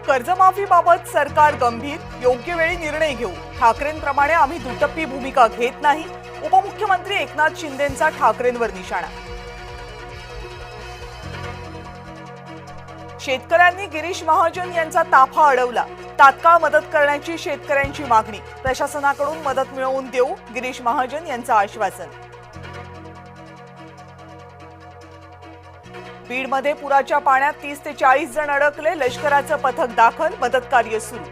कर्जमाफीबाबत सरकार गंभीर, योग्य वेळी निर्णय घेऊ. ठाकरेंप्रमाणे आम्ही दुटप्पी भूमिका घेत नाही. उपमुख्यमंत्री एकनाथ शिंदेंचा ठाकरेंवर निशाणा. शेतकऱ्यांनी गिरीश महाजन यांचा ताफा अडवला. तात्काळ मदत करण्याची शेतकऱ्यांची मागणी. प्रशासनाकडून मदत मिळवून देऊ, गिरीश महाजन यांचं आश्वासन. बीडमध्ये पुराच्या पाण्यात 30 ते 40 जण अडकले. लष्कराचं पथक दाखल, मदत कार्य सुरू.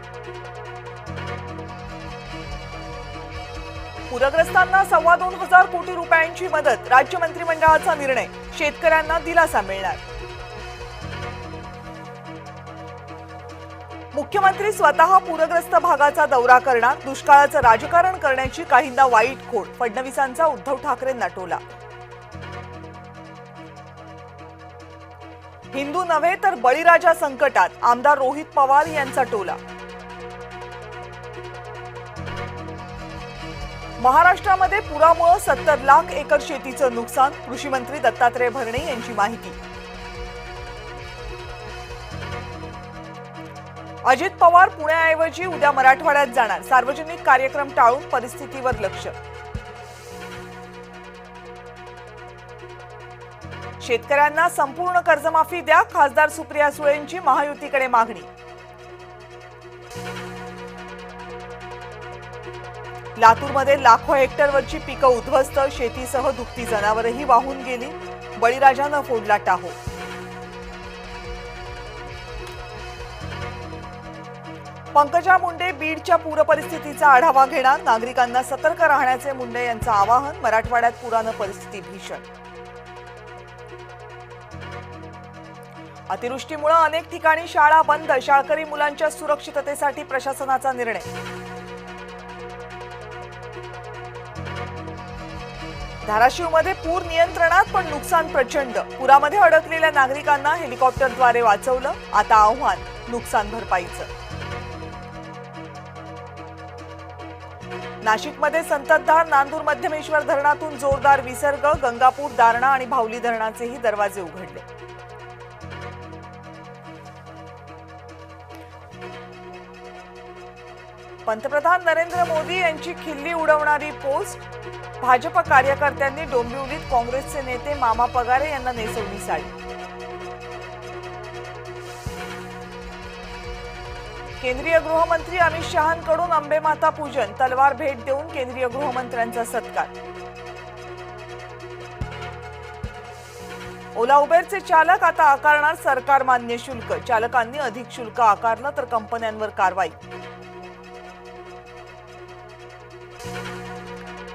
पूरग्रस्तांना 2,2500 कोटी रुपयांची मदत. राज्य मंत्रिमंडळाचा निर्णय. शेतकऱ्यांना दिलासा मिळणार. मुख्यमंत्री स्वतः पूरग्रस्त भागाचा दौरा करणार. दुष्काळाचं राजकारण करण्याची काहींना वाईट खोड. फडणवीसांचा उद्धव ठाकरेंना टोला. हिंदू नव्हे तर बळीराजा संकटात. आमदार रोहित पवार यांचा टोला. महाराष्ट्रामध्ये पुरामुळे 70 लाख एकर शेतीचं नुकसान. कृषी मंत्री दत्तात्रय भरणे यांची माहिती. अजित पवार पुण्याऐवजी उद्या मराठवाड्यात जाणार. सार्वजनिक कार्यक्रम टाळून परिस्थितीवर लक्ष. शेतकऱ्यांना संपूर्ण कर्जमाफी द्या. खासदार सुप्रिया सुळेंची महायुतीकडे मागणी. लातूरमध्ये लाखो हेक्टरवरची पिकं उद्ध्वस्त. शेतीसह दुभती जनावरही वाहून गेली. बळीराजानं फोडला टाहो. पंकजा मुंडे बीडच्या पूर परिस्थितीचा आढावा घेणार. नागरिकांना सतर्क राहण्याचे मुंडे यांचं आवाहन. मराठवाड्यात पुरानं परिस्थिती भीषण. अतिवृष्टीमुळे अनेक ठिकाणी शाळा बंद. शाळकरी मुलांच्या सुरक्षिततेसाठी प्रशासनाचा निर्णय. धाराशिवमध्ये पूर नियंत्रणात, पण नुकसान प्रचंड. पुरामध्ये अडकलेल्या नागरिकांना हेलिकॉप्टरद्वारे वाचवलं. आता आव्हान नुकसान भरपाईचं. नाशिकमध्ये संततधार. नांदूर मध्यमेश्वर धरणातून जोरदार विसर्ग. गंगापूर, दारणा आणि भावली धरणाचेही दरवाजे उघडले. पंतप्रधान नरेंद्र मोदी यांची खिल्ली उडवणारी पोस्ट. भाजप कार्यकर्त्यांनी डोंबिवलीत काँग्रेसचे नेते मामा पगारे यांना नेसवली साडी. केंद्रीय गृहमंत्री अमित शहांकडून अंबेमाता पूजन. तलवार भेट देऊन केंद्रीय गृहमंत्र्यांचा सत्कार. ओला उबेरचे चालक आता आकारणार सरकार मान्य शुल्क. चालकांनी अधिक शुल्क आकारलं तर कंपन्यांवर कारवाई.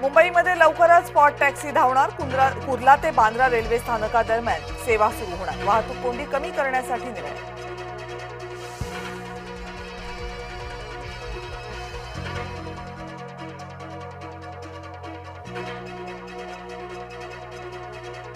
मुंबईमध्ये लवकरच स्पॉट टॅक्सी धावणार. कुर्ला ते बांद्रा रेल्वे स्थानकादरम्यान सेवा सुरू होणार. वाहतूक कोंडी कमी करण्यासाठी निर्णय.